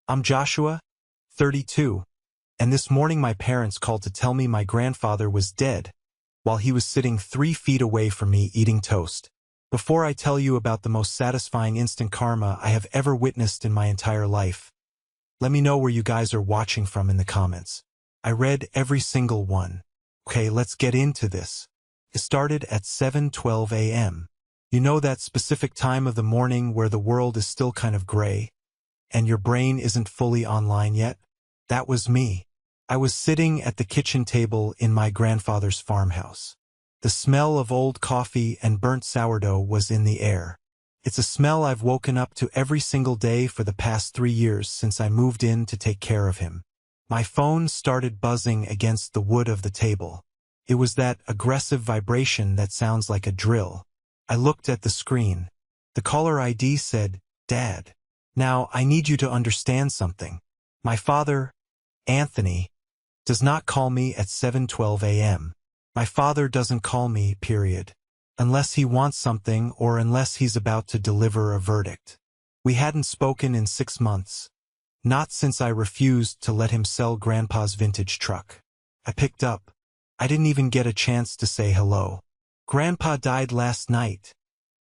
I'm Joshua, 32, and this morning my parents called to tell me my grandfather was dead, while he was sitting 3 feet away from me eating toast. Before I tell you about the most satisfying instant karma I have ever witnessed in my entire life, let me know where you guys are watching from in the comments. I read every single one. Okay, let's get into this. It started at 7:12 a.m. You know that specific time of the morning where the world is still kind of gray, and your brain isn't fully online yet? That was me. I was sitting at the kitchen table in my grandfather's farmhouse. The smell of old coffee and burnt sourdough was in the air. It's a smell I've woken up to every single day for the past 3 years since I moved in to take care of him. My phone started buzzing against the wood of the table. It was that aggressive vibration that sounds like a drill. I looked at the screen. The caller ID said, "Dad." Now, I need you to understand something. My father, Anthony, does not call me at 7:12 a.m. My father doesn't call me, period. Unless he wants something or unless he's about to deliver a verdict. We hadn't spoken in 6 months. Not since I refused to let him sell Grandpa's vintage truck. I picked up. I didn't even get a chance to say hello. "Grandpa died last night,"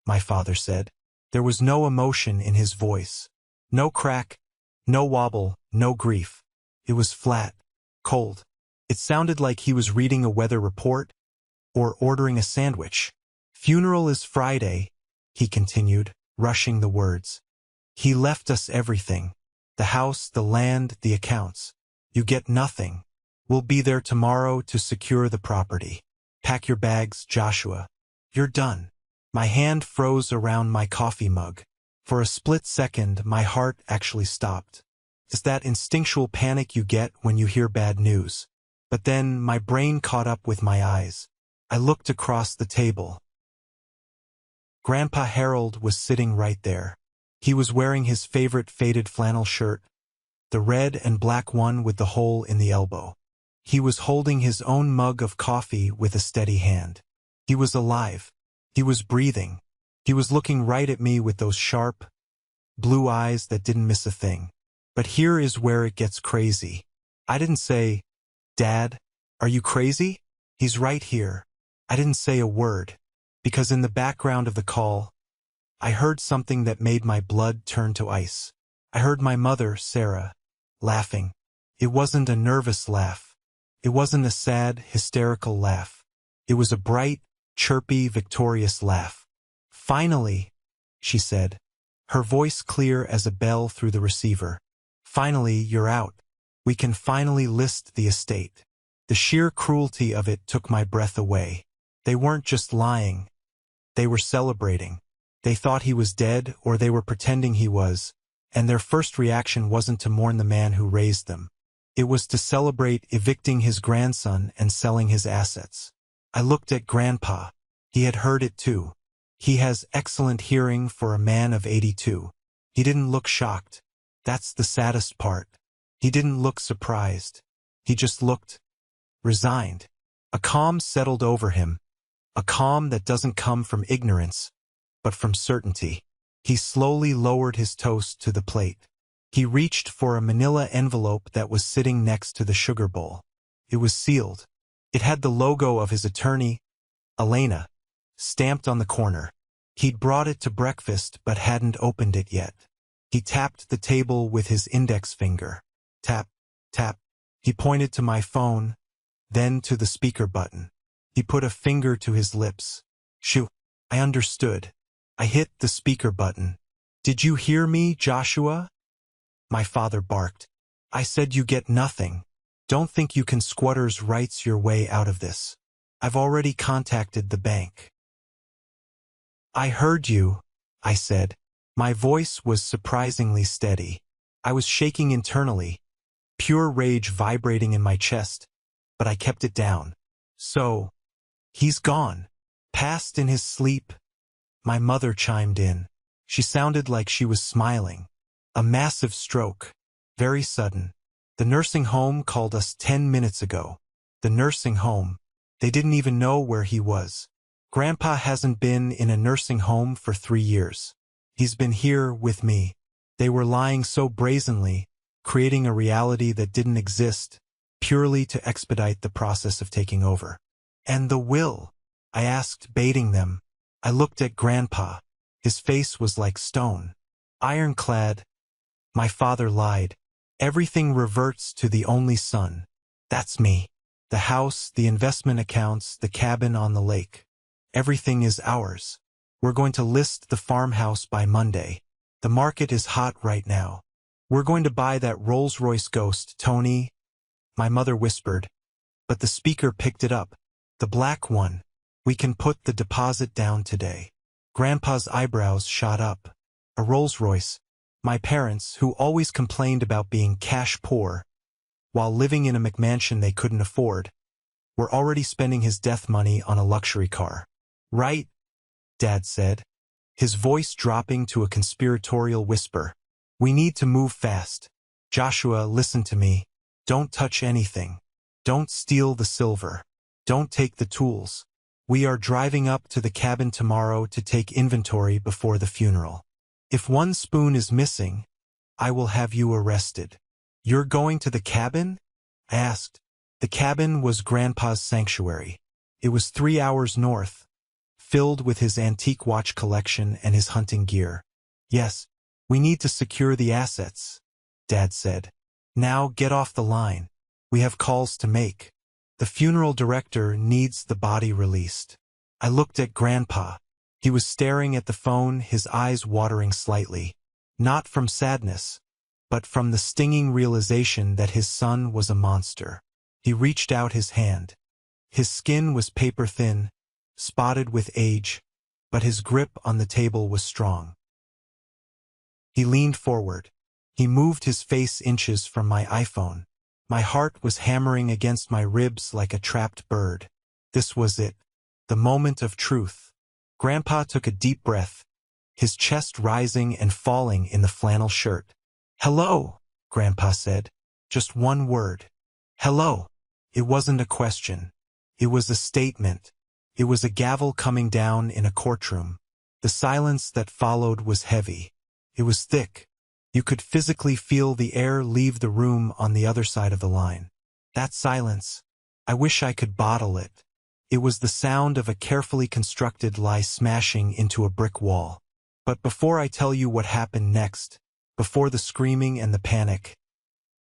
my father said. There was no emotion in his voice. No crack, no wobble, no grief. It was flat, cold. It sounded like he was reading a weather report or ordering a sandwich. "Funeral is Friday," he continued, rushing the words. "He left us everything. The house, the land, the accounts. You get nothing. We'll be there tomorrow to secure the property. Pack your bags, Joshua. You're done." My hand froze around my coffee mug. For a split second, my heart actually stopped. It's that instinctual panic you get when you hear bad news. But then my brain caught up with my eyes. I looked across the table. Grandpa Harold was sitting right there. He was wearing his favorite faded flannel shirt, the red and black one with the hole in the elbow. He was holding his own mug of coffee with a steady hand. He was alive. He was breathing. He was looking right at me with those sharp, blue eyes that didn't miss a thing. But here is where it gets crazy. I didn't say, "Dad, are you crazy? He's right here." I didn't say a word, because in the background of the call, I heard something that made my blood turn to ice. I heard my mother, Sarah, laughing. It wasn't a nervous laugh. It wasn't a sad, hysterical laugh. It was a bright, chirpy, victorious laugh. "Finally," she said, her voice clear as a bell through the receiver. "Finally, you're out. We can finally list the estate." The sheer cruelty of it took my breath away. They weren't just lying. They were celebrating. They thought he was dead, or they were pretending he was, and their first reaction wasn't to mourn the man who raised them. It was to celebrate evicting his grandson and selling his assets. I looked at Grandpa. He had heard it too. He has excellent hearing for a man of 82. He didn't look shocked. That's the saddest part. He didn't look surprised. He just looked resigned. A calm settled over him. A calm that doesn't come from ignorance, but from certainty. He slowly lowered his toast to the plate. He reached for a manila envelope that was sitting next to the sugar bowl. It was sealed. It had the logo of his attorney, Elena, stamped on the corner. He'd brought it to breakfast but hadn't opened it yet. He tapped the table with his index finger. Tap, tap. He pointed to my phone, then to the speaker button. He put a finger to his lips. Shoo. I understood. I hit the speaker button. "Did you hear me, Joshua?" My father barked. "I said you get nothing. Don't think you can squatters' rights your way out of this. I've already contacted the bank." "I heard you," I said. My voice was surprisingly steady. I was shaking internally, pure rage vibrating in my chest, but I kept it down. "So, he's gone. Passed in his sleep." My mother chimed in. She sounded like she was smiling. "A massive stroke. Very sudden. The nursing home called us 10 minutes ago." The nursing home. They didn't even know where he was. Grandpa hasn't been in a nursing home for 3 years. He's been here with me. They were lying so brazenly, creating a reality that didn't exist, purely to expedite the process of taking over. And the will? I asked, baiting them. I looked at Grandpa. His face was like stone. Ironclad. My father lied. Everything reverts to the only son. That's me. The house, the investment accounts, the cabin on the lake. Everything is ours. We're going to list the farmhouse by Monday. The market is hot right now. We're going to buy that Rolls-Royce Ghost, Tony, my mother whispered. But the speaker picked it up. The black one. We can put the deposit down today. Grandpa's eyebrows shot up. A Rolls-Royce. My parents, who always complained about being cash poor, while living in a McMansion they couldn't afford, were already spending his death money on a luxury car. Right? Dad said, his voice dropping to a conspiratorial whisper. We need to move fast. Joshua, listen to me. Don't touch anything. Don't steal the silver. Don't take the tools. We are driving up to the cabin tomorrow to take inventory before the funeral. If one spoon is missing, I will have you arrested. You're going to the cabin? I asked. The cabin was Grandpa's sanctuary. It was 3 hours north, filled with his antique watch collection and his hunting gear. Yes, we need to secure the assets, Dad said. Now get off the line. We have calls to make. The funeral director needs the body released. I looked at Grandpa. He was staring at the phone, his eyes watering slightly. Not from sadness, but from the stinging realization that his son was a monster. He reached out his hand. His skin was paper-thin, spotted with age, but his grip on the table was strong. He leaned forward. He moved his face inches from my iPhone. My heart was hammering against my ribs like a trapped bird. This was it, the moment of truth. Grandpa took a deep breath, his chest rising and falling in the flannel shirt. Hello, Grandpa said. Just one word. Hello. It wasn't a question. It was a statement. It was a gavel coming down in a courtroom. The silence that followed was heavy. It was thick. You could physically feel the air leave the room on the other side of the line. That silence, I wish I could bottle it. It was the sound of a carefully constructed lie smashing into a brick wall. But before I tell you what happened next, before the screaming and the panic,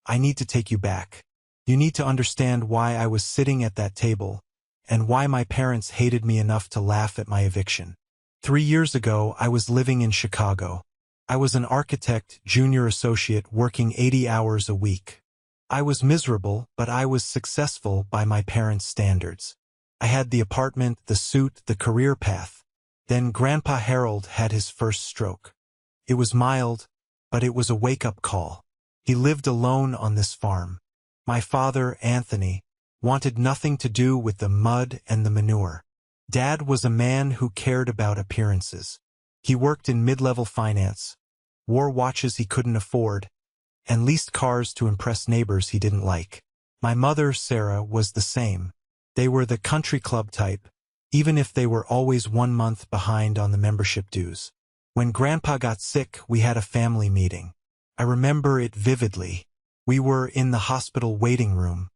I need to take you back. You need to understand why I was sitting at that table, and why my parents hated me enough to laugh at my eviction. 3 years ago, I was living in Chicago. I was an architect, junior associate, working 80 hours a week. I was miserable, but I was successful by my parents' standards. I had the apartment, the suit, the career path. Then Grandpa Harold had his first stroke. It was mild, but it was a wake-up call. He lived alone on this farm. My father, Anthony, wanted nothing to do with the mud and the manure. Dad was a man who cared about appearances. He worked in mid-level finance, wore watches he couldn't afford, and leased cars to impress neighbors he didn't like. My mother, Sarah, was the same. They were the country club type, even if they were always 1 month behind on the membership dues. When Grandpa got sick, we had a family meeting. I remember it vividly. We were in the hospital waiting room.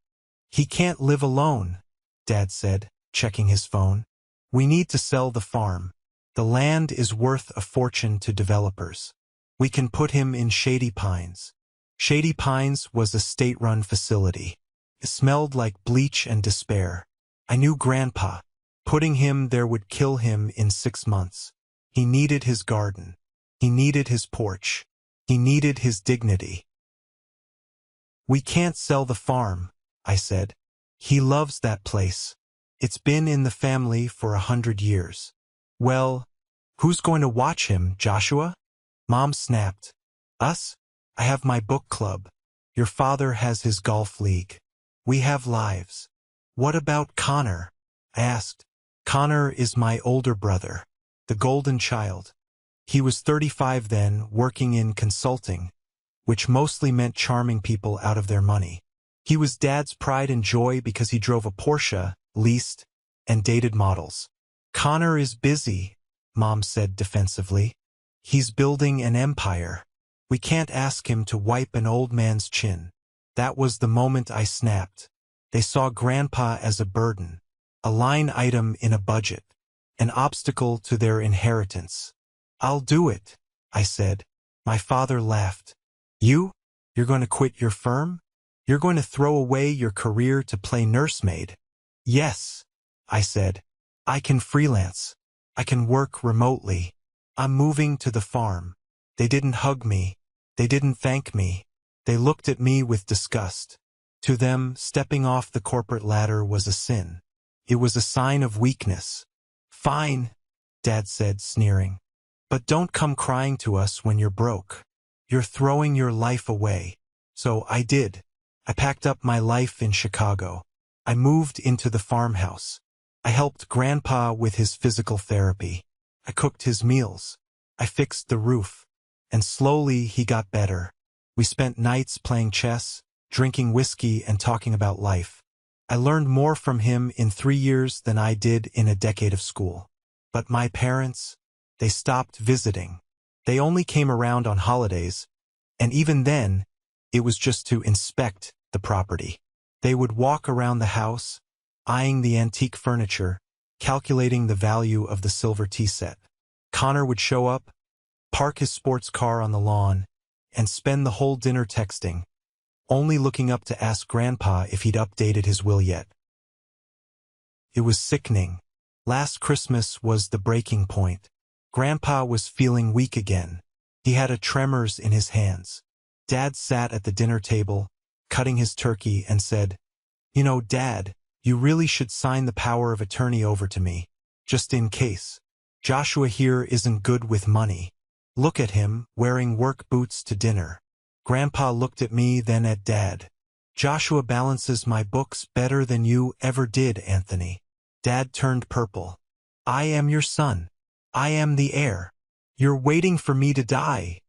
He can't live alone, Dad said, checking his phone. We need to sell the farm. The land is worth a fortune to developers. We can put him in Shady Pines. Shady Pines was a state-run facility. It smelled like bleach and despair. I knew Grandpa. Putting him there would kill him in 6 months. He needed his garden. He needed his porch. He needed his dignity. We can't sell the farm, I said. He loves that place. It's been in the family for 100 years. Well, who's going to watch him, Joshua? Mom snapped. Us? I have my book club. Your father has his golf league. We have lives. What about Connor? I asked. Connor is my older brother, the golden child. He was 35 then, working in consulting, which mostly meant charming people out of their money. He was Dad's pride and joy because he drove a Porsche, leased, and dated models. Connor is busy, Mom said defensively. He's building an empire. We can't ask him to wipe an old man's chin. That was the moment I snapped. They saw Grandpa as a burden, a line item in a budget, an obstacle to their inheritance. I'll do it, I said. My father laughed. You? You're going to quit your firm? You're going to throw away your career to play nursemaid? Yes, I said. I can freelance. I can work remotely. I'm moving to the farm. They didn't hug me. They didn't thank me. They looked at me with disgust. To them, stepping off the corporate ladder was a sin. It was a sign of weakness. Fine, Dad said, sneering. But don't come crying to us when you're broke. You're throwing your life away. So I did. I packed up my life in Chicago. I moved into the farmhouse. I helped Grandpa with his physical therapy. I cooked his meals. I fixed the roof. And slowly he got better. We spent nights playing chess, drinking whiskey, and talking about life. I learned more from him in 3 years than I did in a decade of school. But my parents, they stopped visiting. They only came around on holidays, and even then, it was just to inspect the property. They would walk around the house, eyeing the antique furniture, calculating the value of the silver tea set. Connor would show up, park his sports car on the lawn, and spend the whole dinner texting, only looking up to ask Grandpa if he'd updated his will yet. It was sickening. Last Christmas was the breaking point. Grandpa was feeling weak again. He had a tremors in his hands. Dad sat at the dinner table, cutting his turkey, and said, "You know, Dad, you really should sign the power of attorney over to me, just in case. Joshua here isn't good with money. Look at him, wearing work boots to dinner." Grandpa looked at me, then at Dad. "Joshua balances my books better than you ever did, Anthony." Dad turned purple. "I am your son. I am the heir. You're waiting for me to die,"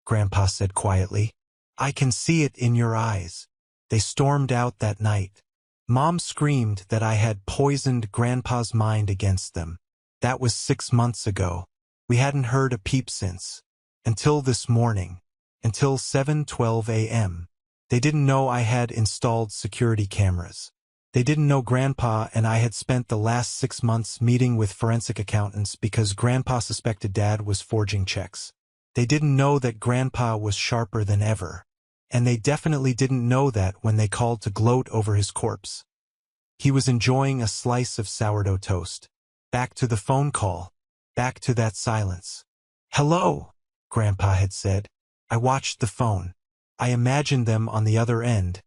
Grandpa said quietly. "I can see it in your eyes." They stormed out that night. Mom screamed that I had poisoned Grandpa's mind against them. That was 6 months ago. We hadn't heard a peep since. Until this morning. Until 7:12 a.m. They didn't know I had installed security cameras. They didn't know Grandpa and I had spent the last 6 months meeting with forensic accountants because Grandpa suspected Dad was forging checks. They didn't know that Grandpa was sharper than ever. And they definitely didn't know that when they called to gloat over his corpse. He was enjoying a slice of sourdough toast. Back to the phone call. Back to that silence. "Hello," Grandpa had said. I watched the phone. I imagined them on the other end,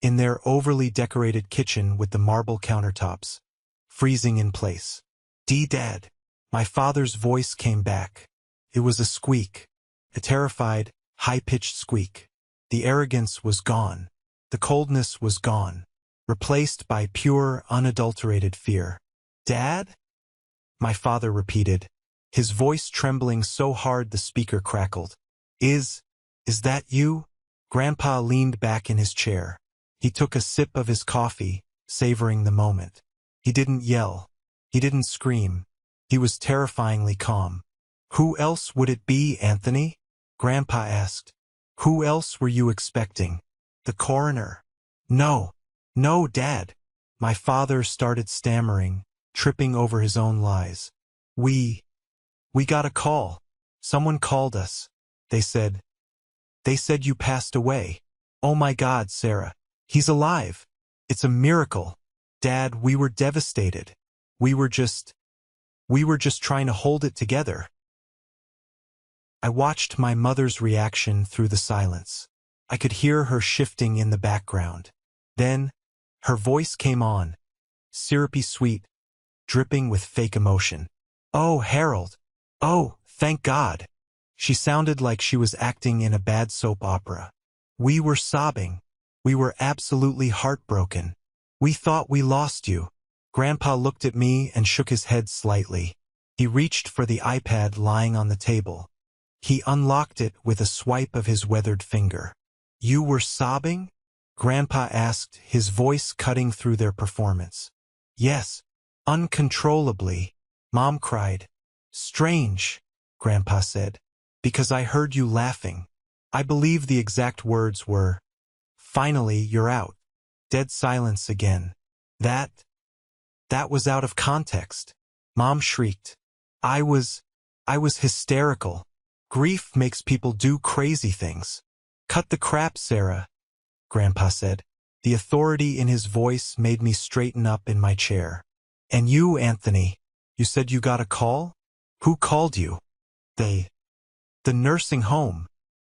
in their overly decorated kitchen with the marble countertops, freezing in place. "Dad." My father's voice came back. It was a squeak, a terrified, high-pitched squeak. The arrogance was gone. The coldness was gone, replaced by pure, unadulterated fear. "Dad?" My father repeated, his voice trembling so hard the speaker crackled. Is that you?" Grandpa leaned back in his chair. He took a sip of his coffee, savoring the moment. He didn't yell. He didn't scream. He was terrifyingly calm. "Who else would it be, Anthony?" Grandpa asked. "Who else were you expecting? The coroner?" No, Dad." My father started stammering, tripping over his own lies. We got a call. Someone called us. They said you passed away. Oh my God, Sarah. He's alive. It's a miracle. Dad, we were devastated. We were just trying to hold it together." I watched my mother's reaction through the silence. I could hear her shifting in the background. Then, her voice came on, syrupy sweet, dripping with fake emotion. "Oh, Harold. Oh, thank God." She sounded like she was acting in a bad soap opera. "We were sobbing. We were absolutely heartbroken. We thought we lost you." Grandpa looked at me and shook his head slightly. He reached for the iPad lying on the table. He unlocked it with a swipe of his weathered finger. "You were sobbing?" Grandpa asked, his voice cutting through their performance. "Yes, uncontrollably," Mom cried. "Strange," Grandpa said, "because I heard you laughing. I believe the exact words were, "Finally, you're out." Dead silence again. That was out of context. Mom shrieked. I was hysterical. Grief makes people do crazy things. Cut the crap, Sarah, Grandpa said. The authority in his voice made me straighten up in my chair. And you, Anthony, you said you got a call? Who called you? The nursing home.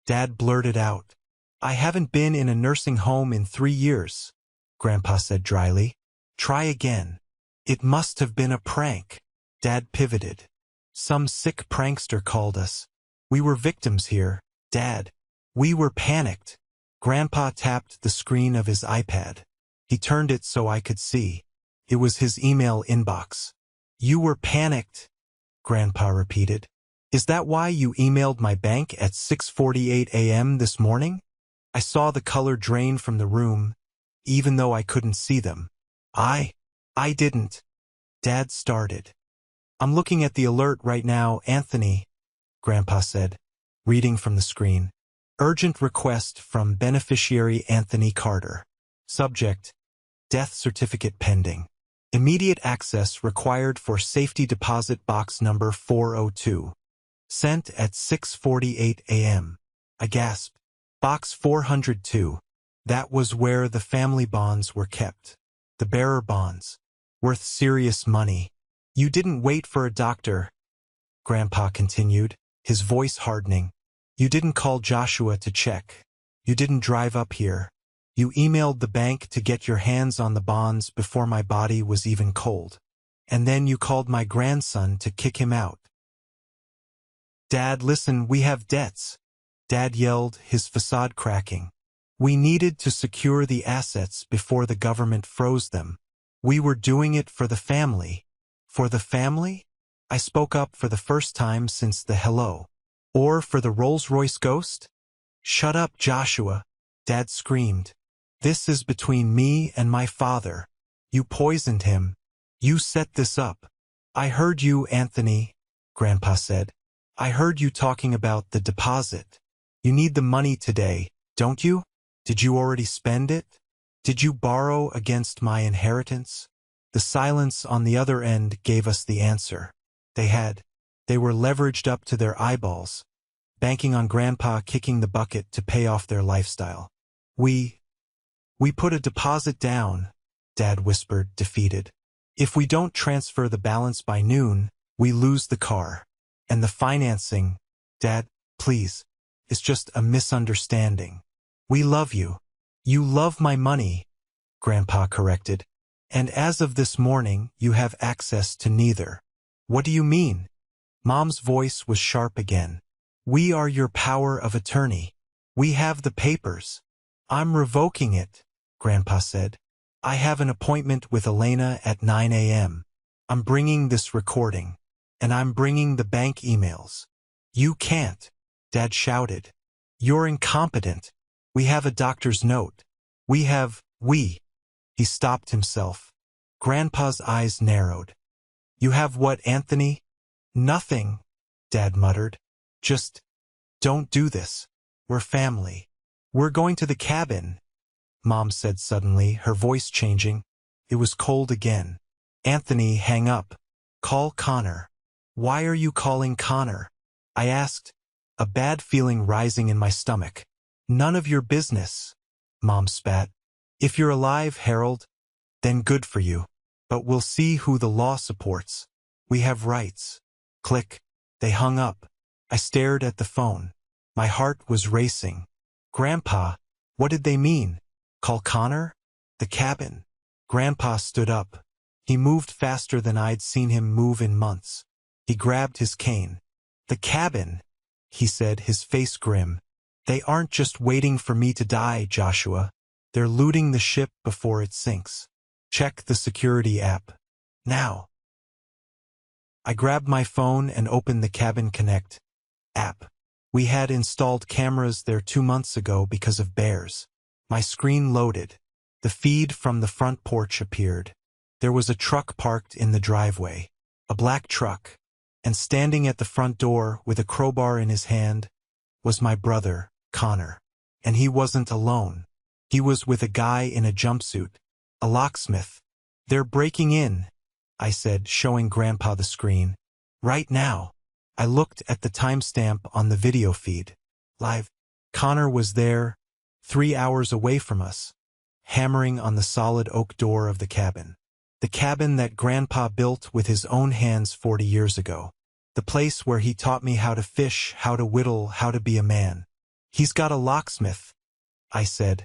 Dad blurted out. I haven't been in a nursing home in 3 years, Grandpa said dryly. Try again. It must have been a prank. Dad pivoted. Some sick prankster called us. We were victims here, Dad. We were panicked. Grandpa tapped the screen of his iPad. He turned it so I could see. It was his email inbox. You were panicked, Grandpa repeated. Is that why you emailed my bank at 6:48 a.m. this morning? I saw the color drain from the room, even though I couldn't see them. I didn't. Dad started. I'm looking at the alert right now, Anthony, Grandpa said, reading from the screen. Urgent request from beneficiary Anthony Carter. Subject, death certificate pending. Immediate access required for safety deposit box number 402. Sent at 6:48 a.m. I gasped. Box 402. That was where the family bonds were kept. The bearer bonds. Worth serious money. You didn't wait for a doctor, Grandpa continued, his voice hardening. You didn't call Joshua to check. You didn't drive up here. You emailed the bank to get your hands on the bonds before my body was even cold. And then you called my grandson to kick him out. Dad, listen, we have debts, Dad yelled, his facade cracking. We needed to secure the assets before the government froze them. We were doing it for the family. For the family? I spoke up for the first time since the hello. Or for the Rolls-Royce ghost? Shut up, Joshua, Dad screamed. This is between me and my father. You poisoned him. You set this up. I heard you, Anthony, Grandpa said. I heard you talking about the deposit. You need the money today, don't you? Did you already spend it? Did you borrow against my inheritance? The silence on the other end gave us the answer. They had. They were leveraged up to their eyeballs, banking on Grandpa kicking the bucket to pay off their lifestyle. We put a deposit down, Dad whispered, defeated. If we don't transfer the balance by noon, we lose the car. And the financing, Dad, please, it's just a misunderstanding. We love you. You love my money, Grandpa corrected. And as of this morning, you have access to neither. What do you mean? Mom's voice was sharp again. We are your power of attorney. We have the papers. I'm revoking it, Grandpa said. I have an appointment with Elena at 9 a.m. I'm bringing this recording. And I'm bringing the bank emails. You can't, Dad shouted. You're incompetent. We have a doctor's note. We. He stopped himself. Grandpa's eyes narrowed. You have what, Anthony? Nothing, Dad muttered. Just don't do this. We're family. We're going to the cabin, Mom said suddenly, her voice changing. It was cold again. Anthony, hang up. Call Connor. Why are you calling Connor? I asked, a bad feeling rising in my stomach. None of your business, Mom spat. If you're alive, Harold, then good for you. But we'll see who the law supports. We have rights. Click. They hung up. I stared at the phone. My heart was racing. Grandpa, what did they mean? Call Connor? The cabin. Grandpa stood up. He moved faster than I'd seen him move in months. He grabbed his cane. The cabin, he said, his face grim. They aren't just waiting for me to die, Joshua. They're looting the ship before it sinks. Check the security app. Now. I grabbed my phone and opened the Cabin Connect app. We had installed cameras there 2 months ago because of bears. My screen loaded. The feed from the front porch appeared. There was a truck parked in the driveway. A black truck. And standing at the front door with a crowbar in his hand was my brother, Connor. And he wasn't alone. He was with a guy in a jumpsuit, a locksmith. They're breaking in, I said, showing Grandpa the screen. Right now. I looked at the timestamp on the video feed. Live. Connor was there, 3 hours away from us, hammering on the solid oak door of the cabin. The cabin that Grandpa built with his own hands 40 years ago. The place where he taught me how to fish, how to whittle, how to be a man. He's got a locksmith, I said,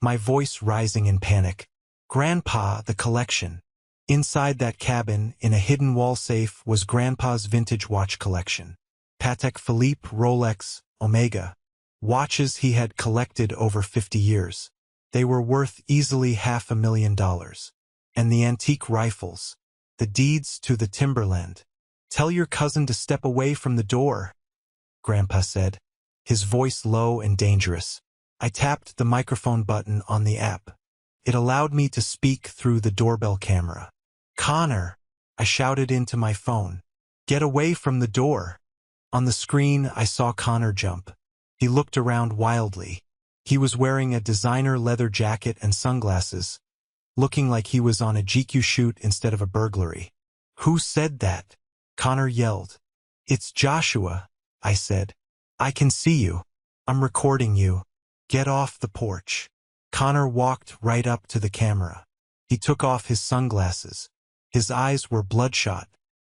my voice rising in panic. Grandpa, the collection. Inside that cabin, in a hidden wall safe, was Grandpa's vintage watch collection. Patek Philippe, Rolex, Omega. Watches he had collected over 50 years. They were worth easily $500,000. And the antique rifles. The deeds to the timberland. Tell your cousin to step away from the door, Grandpa said, his voice low and dangerous. I tapped the microphone button on the app. It allowed me to speak through the doorbell camera. Connor, I shouted into my phone. Get away from the door. On the screen, I saw Connor jump. He looked around wildly. He was wearing a designer leather jacket and sunglasses, looking like he was on a GQ shoot instead of a burglary. Who said that? Connor yelled. It's Joshua, I said. I can see you. I'm recording you. Get off the porch. Connor walked right up to the camera. He took off his sunglasses. His eyes were bloodshot.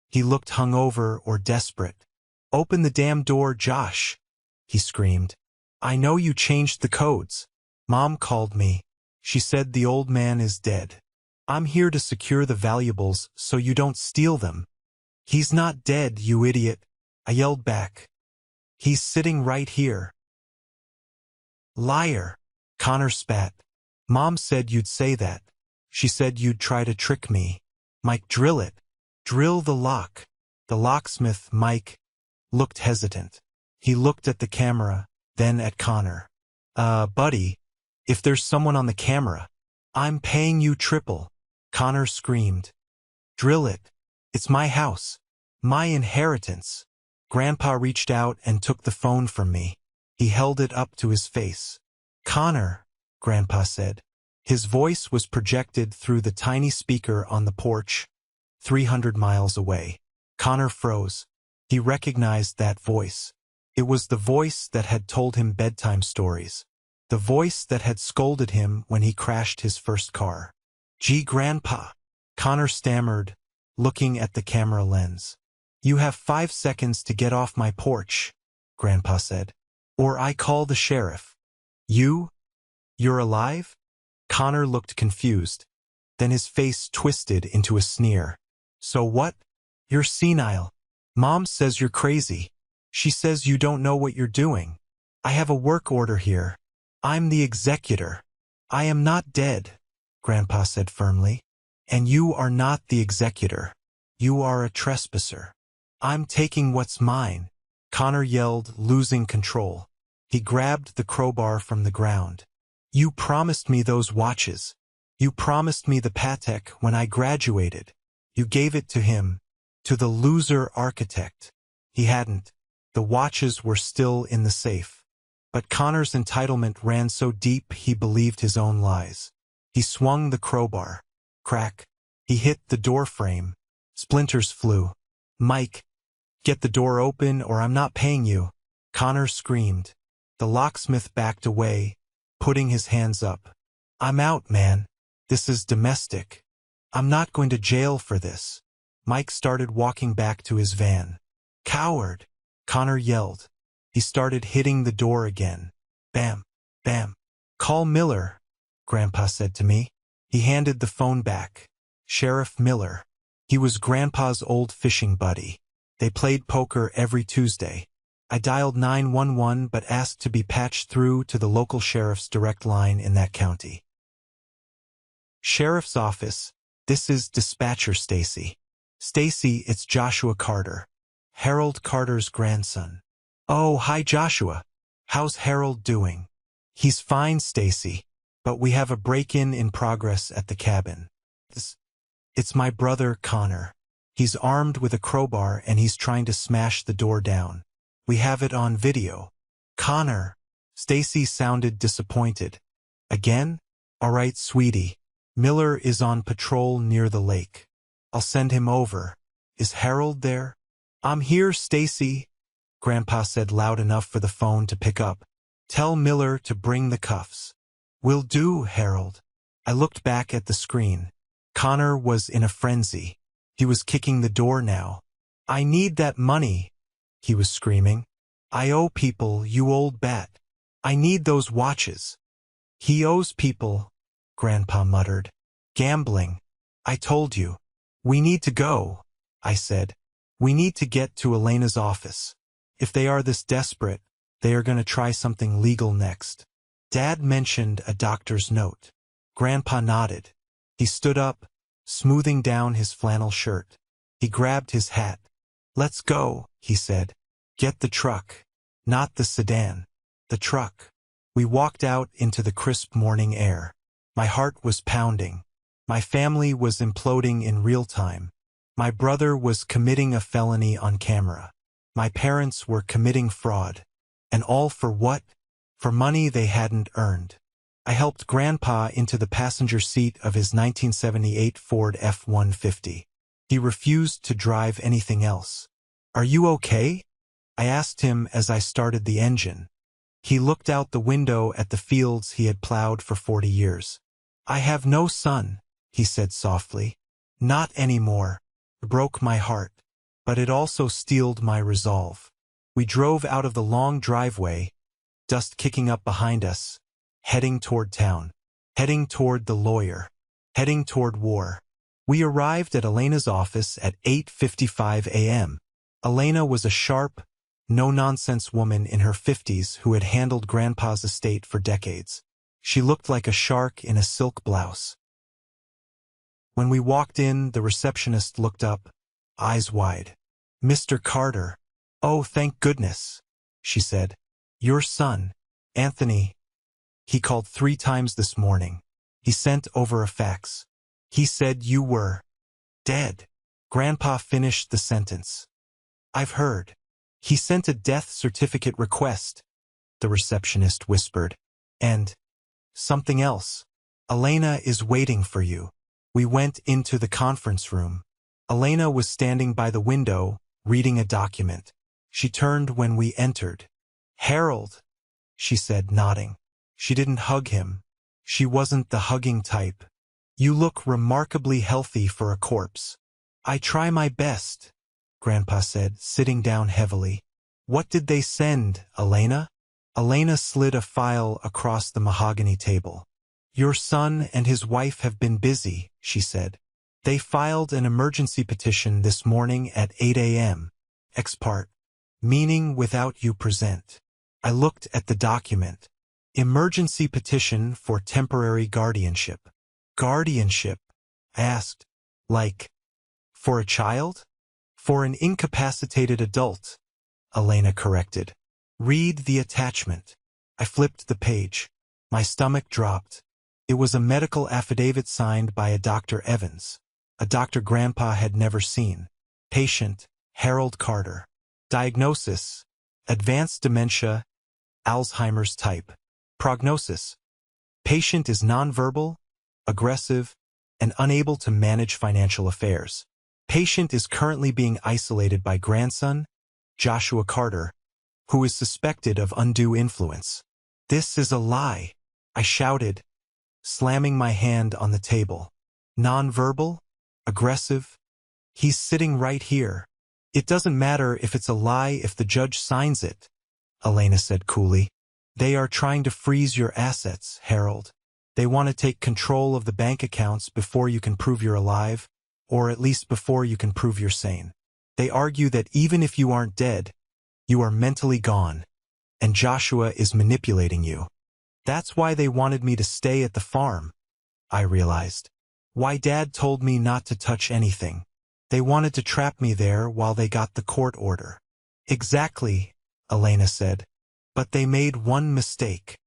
He looked hungover or desperate. Open the damn door, Josh, he screamed. I know you changed the codes. Mom called me. She said the old man is dead. I'm here to secure the valuables so you don't steal them. He's not dead, you idiot, I yelled back. He's sitting right here. Liar, Connor spat. Mom said you'd say that. She said you'd try to trick me. Mike, drill it. Drill the lock. The locksmith, Mike, looked hesitant. He looked at the camera, then at Connor. Buddy, if there's someone on the camera, I'm paying you triple. Connor screamed. Drill it. It's my house. My inheritance. Grandpa reached out and took the phone from me. He held it up to his face. Connor, Grandpa said. His voice was projected through the tiny speaker on the porch, 300 miles away. Connor froze. He recognized that voice. It was the voice that had told him bedtime stories. The voice that had scolded him when he crashed his first car. Gee, Grandpa, Connor stammered, looking at the camera lens. You have 5 seconds to get off my porch, Grandpa said. Or I call the sheriff. You're alive? Connor looked confused. Then his face twisted into a sneer. So what? You're senile. Mom says you're crazy. She says you don't know what you're doing. I have a work order here. I'm the executor. I am not dead, Grandpa said firmly. And you are not the executor. You are a trespasser. I'm taking what's mine, Connor yelled, losing control. He grabbed the crowbar from the ground. You promised me those watches. You promised me the Patek when I graduated. You gave it to him, to the loser architect. He hadn't. The watches were still in the safe. But Connor's entitlement ran so deep he believed his own lies. He swung the crowbar. Crack. He hit the door frame. Splinters flew. Mike, get the door open or I'm not paying you, Connor screamed. The locksmith backed away, putting his hands up. I'm out, man. This is domestic. I'm not going to jail for this. Mike started walking back to his van. Coward, Connor yelled. He started hitting the door again. Bam, bam. Call Miller, Grandpa said to me. He handed the phone back. Sheriff Miller. He was Grandpa's old fishing buddy. They played poker every Tuesday. I dialed 911 but asked to be patched through to the local sheriff's direct line in that county. Sheriff's office. This is Dispatcher Stacy. Stacy, it's Joshua Carter. Harold Carter's grandson. Oh, hi Joshua. How's Harold doing? He's fine, Stacy. But we have a break-in in progress at the cabin. It's my brother, Connor. He's armed with a crowbar and he's trying to smash the door down. We have it on video. Connor, Stacy sounded disappointed. Again? All right, sweetie. Miller is on patrol near the lake. I'll send him over. Is Harold there? I'm here, Stacy, Grandpa said loud enough for the phone to pick up. Tell Miller to bring the cuffs. Will do, Harold. I looked back at the screen. Connor was in a frenzy. He was kicking the door now. I need that money, he was screaming. I owe people, you old bat. I need those watches. He owes people, Grandpa muttered. Gambling. I told you. We need to go, I said. We need to get to Elena's office. If they are this desperate, they are going to try something legal next. Dad mentioned a doctor's note. Grandpa nodded. He stood up, smoothing down his flannel shirt. He grabbed his hat. Let's go, he said. Get the truck. Not the sedan. The truck. We walked out into the crisp morning air. My heart was pounding. My family was imploding in real time. My brother was committing a felony on camera. My parents were committing fraud. And all for what? For money they hadn't earned. I helped Grandpa into the passenger seat of his 1978 Ford F-150. He refused to drive anything else. Are you okay? I asked him as I started the engine. He looked out the window at the fields he had plowed for 40 years. I have no son, he said softly. Not anymore. It broke my heart, but it also steeled my resolve. We drove out of the long driveway, dust kicking up behind us, heading toward town, heading toward the lawyer, heading toward war. We arrived at Elena's office at 8:55 a.m. Elena was a sharp, no-nonsense woman in her 50s who had handled Grandpa's estate for decades. She looked like a shark in a silk blouse. When we walked in, the receptionist looked up, eyes wide. Mr. Carter. Oh, thank goodness, she said. Your son, Anthony. He called 3 times this morning. He sent over a fax. He said you were dead. Grandpa finished the sentence. I've heard. He sent a death certificate request, the receptionist whispered. And something else. Elena is waiting for you. We went into the conference room. Elena was standing by the window, reading a document. She turned when we entered. Harold, she said, nodding. She didn't hug him. She wasn't the hugging type. You look remarkably healthy for a corpse. I try my best, Grandpa said, sitting down heavily. What did they send, Elena? Elena slid a file across the mahogany table. Your son and his wife have been busy, she said. They filed an emergency petition this morning at 8 a.m. Ex parte. Meaning without you present. I looked at the document. Emergency petition for temporary guardianship. Guardianship? I asked. Like, for a child? For an incapacitated adult, Elena corrected. Read the attachment. I flipped the page. My stomach dropped. It was a medical affidavit signed by a Dr. Evans, a doctor Grandpa had never seen. Patient, Harold Carter. Diagnosis, advanced dementia, Alzheimer's type. Prognosis, patient is nonverbal, aggressive, and unable to manage financial affairs. Patient is currently being isolated by grandson, Joshua Carter, who is suspected of undue influence. This is a lie, I shouted, slamming my hand on the table. Nonverbal? Aggressive? He's sitting right here. It doesn't matter if it's a lie if the judge signs it, Elena said coolly. They are trying to freeze your assets, Harold. They want to take control of the bank accounts before you can prove you're alive, or at least before you can prove you're sane. They argue that even if you aren't dead, you are mentally gone, and Joshua is manipulating you. That's why they wanted me to stay at the farm, I realized. Why Dad told me not to touch anything. They wanted to trap me there while they got the court order. Exactly, Elena said. But they made one mistake.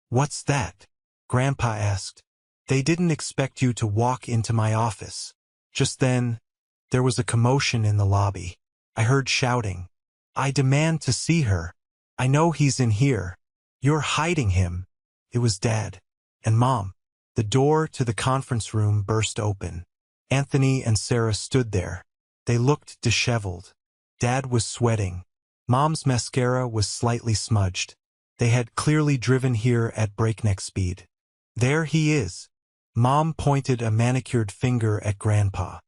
What's that? Grandpa asked. They didn't expect you to walk into my office. Just then, there was a commotion in the lobby. I heard shouting. I demand to see her. I know he's in here. You're hiding him. It was Dad. And Mom. The door to the conference room burst open. Anthony and Sarah stood there. They looked disheveled. Dad was sweating. Mom's mascara was slightly smudged. They had clearly driven here at breakneck speed. There he is. Mom pointed a manicured finger at Grandpa.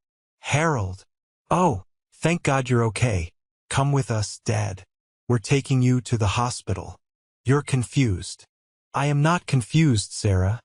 Harold. Oh, thank God you're okay. Come with us, Dad. We're taking you to the hospital. You're confused. I am not confused, Sarah,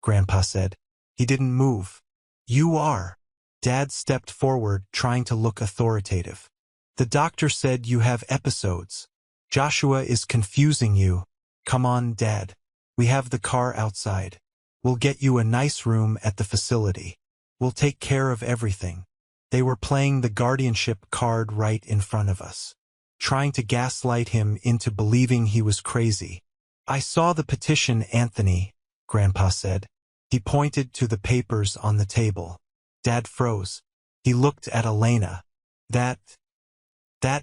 Grandpa said. He didn't move. You are. Dad stepped forward, trying to look authoritative. The doctor said you have episodes. Joshua is confusing you. Come on, Dad. We have the car outside. We'll get you a nice room at the facility. We'll take care of everything. They were playing the guardianship card right in front of us, trying to gaslight him into believing he was crazy. I saw the petition, Anthony, Grandpa said. He pointed to the papers on the table. Dad froze. He looked at Elena. That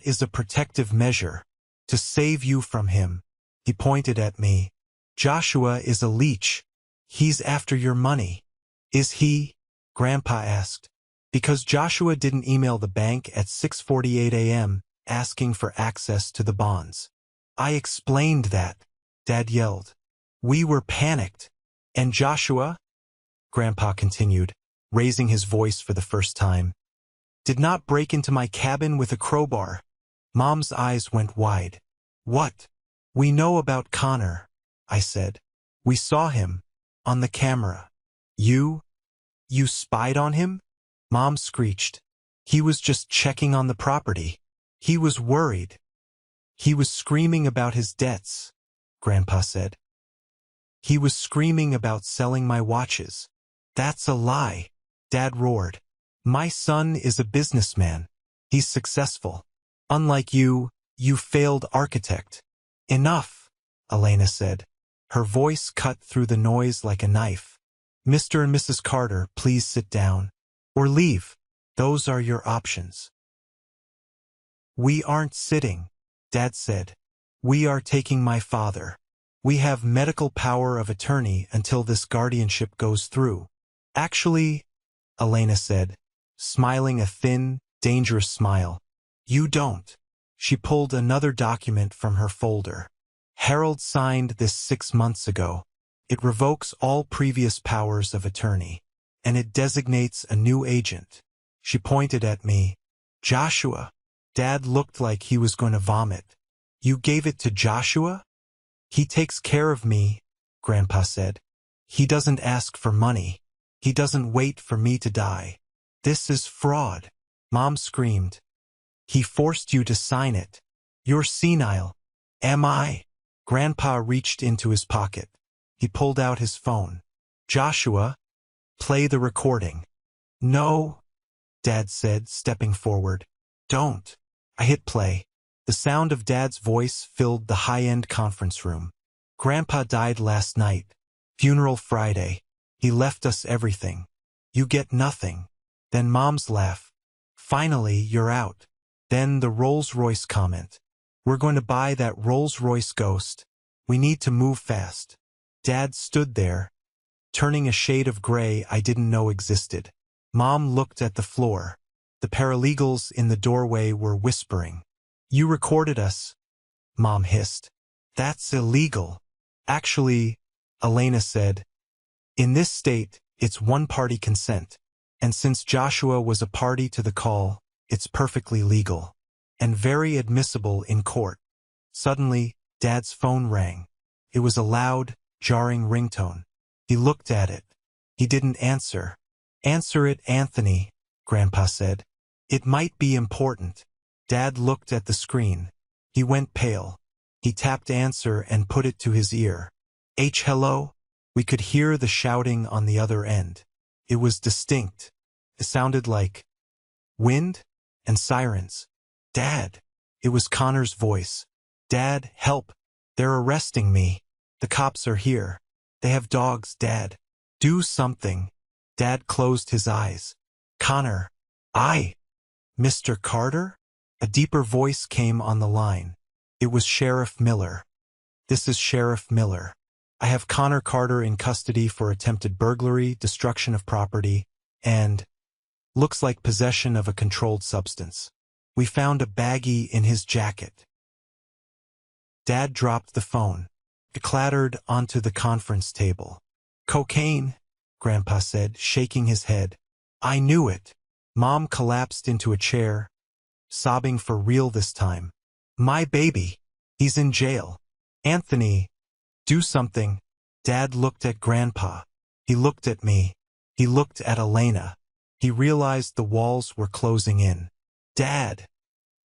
is a protective measure. To save you from him. He pointed at me. Joshua is a leech. He's after your money. Is he? Grandpa asked. Because Joshua didn't email the bank at 6:48 a.m. asking for access to the bonds. I explained that, Dad yelled. We were panicked. And Joshua, Grandpa continued, raising his voice for the first time, did not break into my cabin with a crowbar. Mom's eyes went wide. What? We know about Connor, I said. We saw him. On the camera. You spied on him? Mom screeched. He was just checking on the property. He was worried. He was screaming about his debts, Grandpa said. He was screaming about selling my watches. That's a lie, Dad roared. My son is a businessman. He's successful. Unlike you failed architect. Enough, Elena said. Her voice cut through the noise like a knife. Mr. and Mrs. Carter, please sit down. Or leave. Those are your options. We aren't sitting, Dad said. We are taking my father. We have medical power of attorney until this guardianship goes through. Actually, Elena said, smiling a thin, dangerous smile. You don't. She pulled another document from her folder. Harold signed this 6 months ago. It revokes all previous powers of attorney. And it designates a new agent. She pointed at me. Joshua. Dad looked like he was going to vomit. You gave it to Joshua? He takes care of me, Grandpa said. He doesn't ask for money. He doesn't wait for me to die. This is fraud. Mom screamed. He forced you to sign it. You're senile. Am I? Grandpa reached into his pocket. He pulled out his phone. Joshua, play the recording. No, Dad said, stepping forward. Don't. I hit play. The sound of Dad's voice filled the high-end conference room. Grandpa died last night. Funeral Friday. He left us everything. You get nothing. Then Mom's laugh. Finally, you're out. Then the Rolls-Royce comment. We're going to buy that Rolls-Royce ghost. We need to move fast. Dad stood there, turning a shade of gray I didn't know existed. Mom looked at the floor. The paralegals in the doorway were whispering. You recorded us, Mom hissed. That's illegal. Actually, Elena said, in this state, it's one-party consent. And since Joshua was a party to the call, it's perfectly legal. And very admissible in court. Suddenly, Dad's phone rang. It was a loud, jarring ringtone. He looked at it. He didn't answer. Answer it, Anthony, Grandpa said. It might be important. Dad looked at the screen. He went pale. He tapped answer and put it to his ear. Hello? We could hear the shouting on the other end. It was distinct. It sounded like wind and sirens. Dad. It was Connor's voice. Dad, help. They're arresting me. The cops are here. They have dogs, Dad. Do something. Dad closed his eyes. Connor. Mr. Carter? A deeper voice came on the line. It was Sheriff Miller. This is Sheriff Miller. I have Connor Carter in custody for attempted burglary, destruction of property, and looks like possession of a controlled substance. We found a baggie in his jacket. Dad dropped the phone. It clattered onto the conference table. Cocaine, Grandpa said, shaking his head. I knew it. Mom collapsed into a chair, sobbing for real this time. My baby. He's in jail. Anthony, do something. Dad looked at Grandpa. He looked at me. He looked at Elena. He realized the walls were closing in. Dad,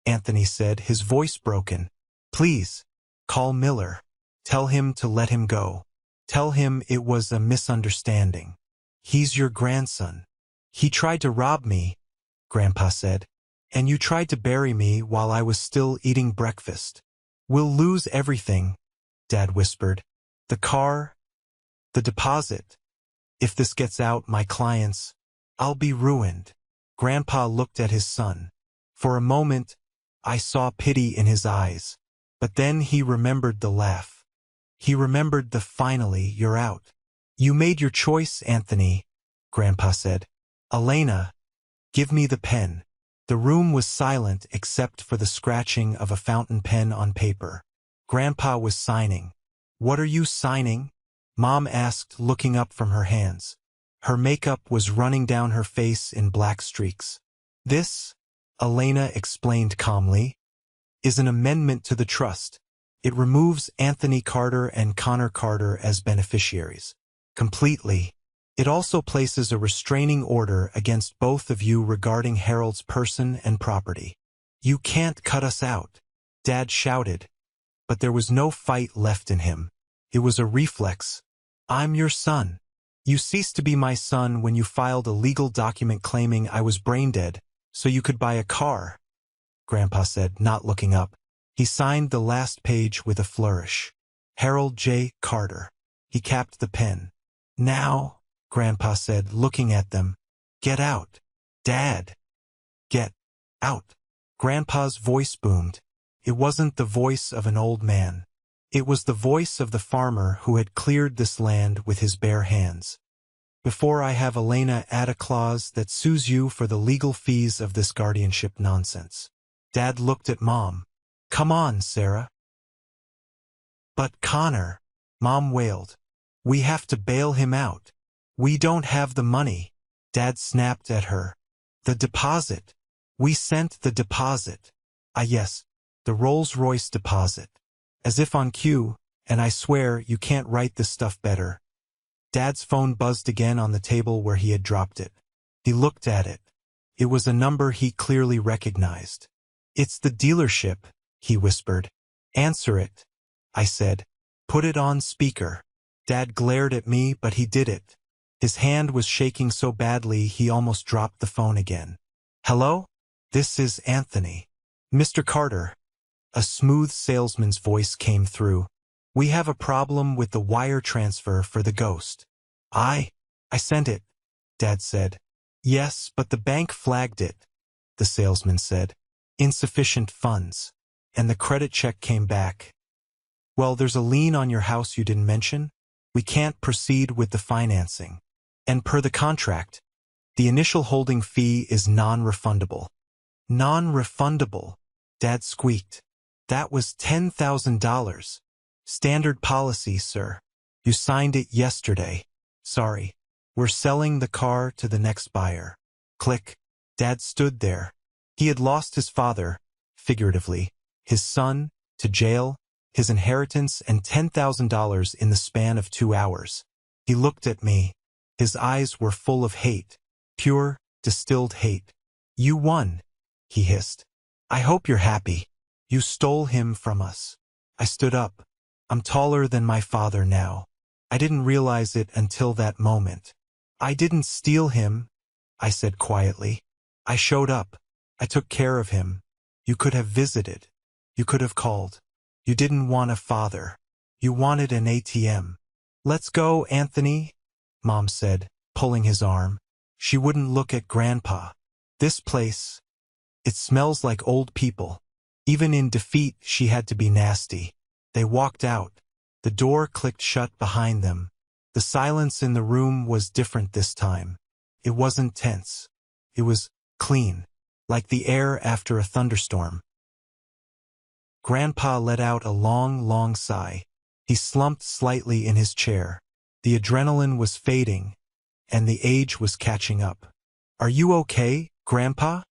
Anthony said, his voice broken. Please, call Miller. Tell him to let him go. Tell him it was a misunderstanding. He's your grandson. He tried to rob me, Grandpa said. And you tried to bury me while I was still eating breakfast. We'll lose everything, Dad whispered. The car, the deposit. If this gets out, my clients, I'll be ruined. Grandpa looked at his son. For a moment, I saw pity in his eyes. But then he remembered the laugh. He remembered the finally, you're out. You made your choice, Anthony, Grandpa said. Elena, give me the pen. The room was silent except for the scratching of a fountain pen on paper. Grandpa was signing. What are you signing? Mom asked, looking up from her hands. Her makeup was running down her face in black streaks. This, Elena explained calmly, is an amendment to the trust. It removes Anthony Carter and Connor Carter as beneficiaries. Completely. It also places a restraining order against both of you regarding Harold's person and property. You can't cut us out, Dad shouted. But there was no fight left in him. It was a reflex. I'm your son. You ceased to be my son when you filed a legal document claiming I was brain dead, so you could buy a car, Grandpa said, not looking up. He signed the last page with a flourish. Harold J. Carter. He capped the pen. Now, Grandpa said, looking at them, get out. Dad. Get out. Grandpa's voice boomed. It wasn't the voice of an old man. It was the voice of the farmer who had cleared this land with his bare hands. Before I have Elena add a clause that sues you for the legal fees of this guardianship nonsense. Dad looked at Mom. Come on, Sarah. But Connor, Mom wailed. We have to bail him out. We don't have the money. Dad snapped at her. The deposit. We sent the deposit. Yes, the Rolls-Royce deposit. As if on cue, and I swear you can't write this stuff better. Dad's phone buzzed again on the table where he had dropped it. He looked at it. It was a number he clearly recognized. It's the dealership, he whispered. Answer it, I said. Put it on speaker. Dad glared at me, but he did it. His hand was shaking so badly he almost dropped the phone again. Hello? This is Anthony. Mr. Carter. A smooth salesman's voice came through. We have a problem with the wire transfer for the ghost. I sent it, Dad said. Yes, but the bank flagged it, the salesman said. Insufficient funds. And the credit check came back. Well, there's a lien on your house you didn't mention. We can't proceed with the financing. And per the contract, the initial holding fee is non-refundable. Non-refundable, Dad squeaked. That was $10,000. Standard policy, sir. You signed it yesterday. Sorry. We're selling the car to the next buyer. Click. Dad stood there. He had lost his father, figuratively, his son, to jail, his inheritance, and $10,000 in the span of 2 hours. He looked at me. His eyes were full of hate. Pure, distilled hate. You won, he hissed. I hope you're happy. You stole him from us. I stood up. I'm taller than my father now. I didn't realize it until that moment. I didn't steal him, I said quietly. I showed up. I took care of him. You could have visited. You could have called. You didn't want a father. You wanted an ATM. Let's go, Anthony, Mom said, pulling his arm. She wouldn't look at Grandpa. This place, it smells like old people. Even in defeat, she had to be nasty. They walked out. The door clicked shut behind them. The silence in the room was different this time. It wasn't tense. It was clean, like the air after a thunderstorm. Grandpa let out a long, long sigh. He slumped slightly in his chair. The adrenaline was fading, and the age was catching up. "Are you okay, Grandpa?"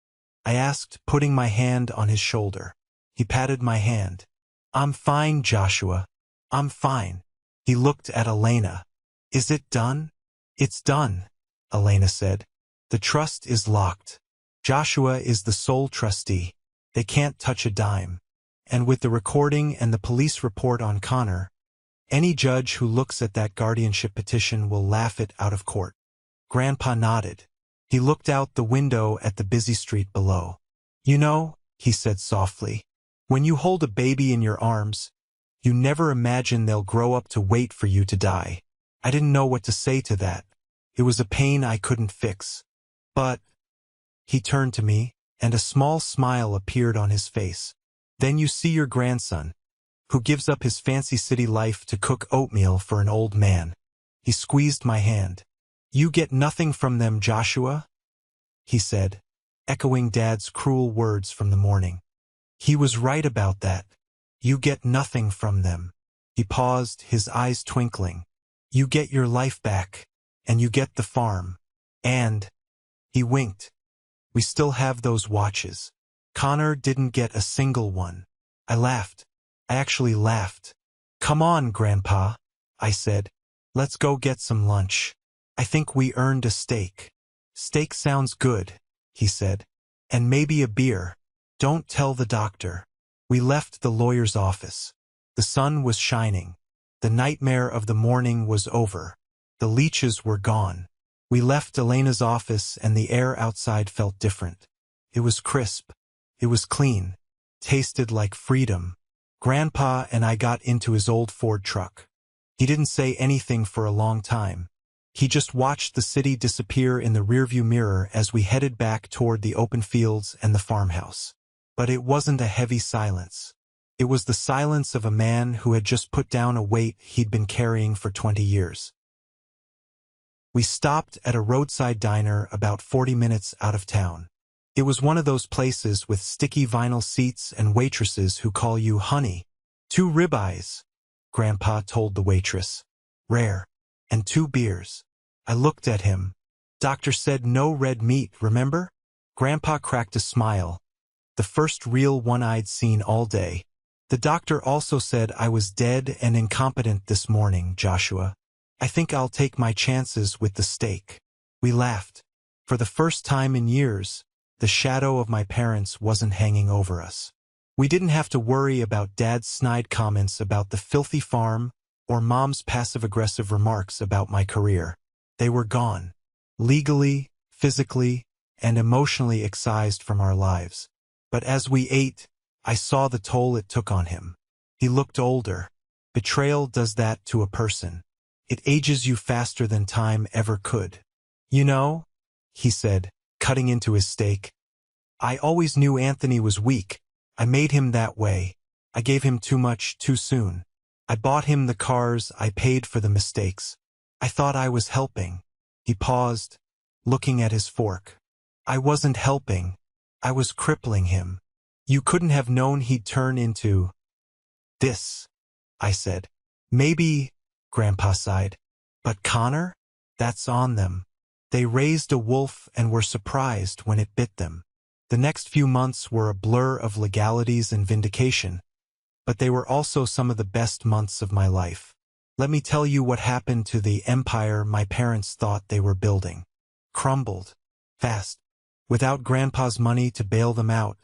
I asked, putting my hand on his shoulder. He patted my hand. "I'm fine, Joshua. I'm fine." He looked at Elena. "Is it done?" "It's done," Elena said. "The trust is locked. Joshua is the sole trustee. They can't touch a dime. And with the recording and the police report on Connor, any judge who looks at that guardianship petition will laugh it out of court." Grandpa nodded. He looked out the window at the busy street below. "You know," he said softly, "when you hold a baby in your arms, you never imagine they'll grow up to wait for you to die." I didn't know what to say to that. It was a pain I couldn't fix. But he turned to me, and a small smile appeared on his face. "Then you see your grandson, who gives up his fancy city life to cook oatmeal for an old man." He squeezed my hand. "You get nothing from them, Joshua," he said, echoing Dad's cruel words from the morning. He was right about that. You get nothing from them. He paused, his eyes twinkling. You get your life back, and you get the farm. And he winked. We still have those watches. Connor didn't get a single one. I laughed. I actually laughed. "Come on, Grandpa," I said. "Let's go get some lunch. I think we earned a steak." "Steak sounds good," he said. "And maybe a beer. Don't tell the doctor." We left the lawyer's office. The sun was shining. The nightmare of the morning was over. The leeches were gone. We left Elena's office and the air outside felt different. It was crisp. It was clean. Tasted like freedom. Grandpa and I got into his old Ford truck. He didn't say anything for a long time. He just watched the city disappear in the rearview mirror as we headed back toward the open fields and the farmhouse. But it wasn't a heavy silence. It was the silence of a man who had just put down a weight he'd been carrying for 20 years. We stopped at a roadside diner about 40 minutes out of town. It was one of those places with sticky vinyl seats and waitresses who call you honey. "2 ribeyes," Grandpa told the waitress. "Rare. And 2 beers." I looked at him. "Doctor said no red meat, remember?" Grandpa cracked a smile. The first real one I'd seen all day. "The doctor also said I was dead and incompetent this morning, Joshua. I think I'll take my chances with the steak." We laughed. For the first time in years, the shadow of my parents wasn't hanging over us. We didn't have to worry about Dad's snide comments about the filthy farm or Mom's passive-aggressive remarks about my career. They were gone. Legally, physically, and emotionally excised from our lives. But as we ate, I saw the toll it took on him. He looked older. Betrayal does that to a person. It ages you faster than time ever could. "You know," he said, cutting into his steak, "I always knew Anthony was weak. I made him that way. I gave him too much too soon. I bought him the cars, I paid for the mistakes. I thought I was helping." He paused, looking at his fork. "I wasn't helping. I was crippling him. You couldn't have known he'd turn into this," I said. "Maybe," Grandpa sighed. "But Connor? That's on them. They raised a wolf and were surprised when it bit them." The next few months were a blur of legalities and vindication, but they were also some of the best months of my life. Let me tell you what happened to the empire my parents thought they were building. Crumbled. Fast. Without Grandpa's money to bail them out,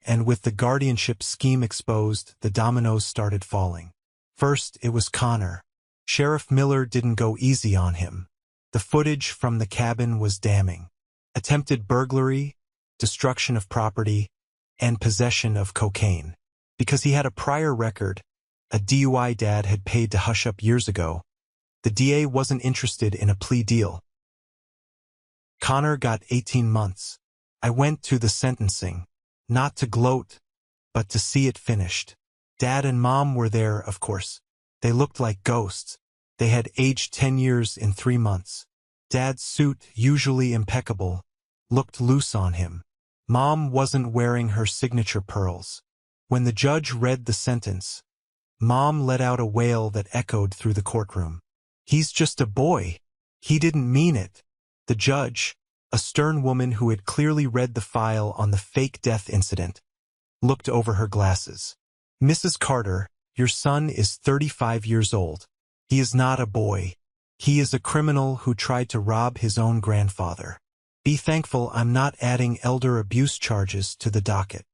and with the guardianship scheme exposed, the dominoes started falling. First, it was Connor. Sheriff Miller didn't go easy on him. The footage from the cabin was damning. Attempted burglary, destruction of property, and possession of cocaine. Because he had a prior record, a DUI Dad had paid to hush up years ago, the DA wasn't interested in a plea deal. Connor got 18 months. I went to the sentencing, not to gloat, but to see it finished. Dad and Mom were there, of course. They looked like ghosts. They had aged 10 years in 3 months. Dad's suit, usually impeccable, looked loose on him. Mom wasn't wearing her signature pearls. When the judge read the sentence, Mom let out a wail that echoed through the courtroom. "He's just a boy. He didn't mean it." The judge, a stern woman who had clearly read the file on the fake death incident, looked over her glasses. "Mrs. Carter, your son is 35 years old. He is not a boy. He is a criminal who tried to rob his own grandfather. Be thankful I'm not adding elder abuse charges to the docket."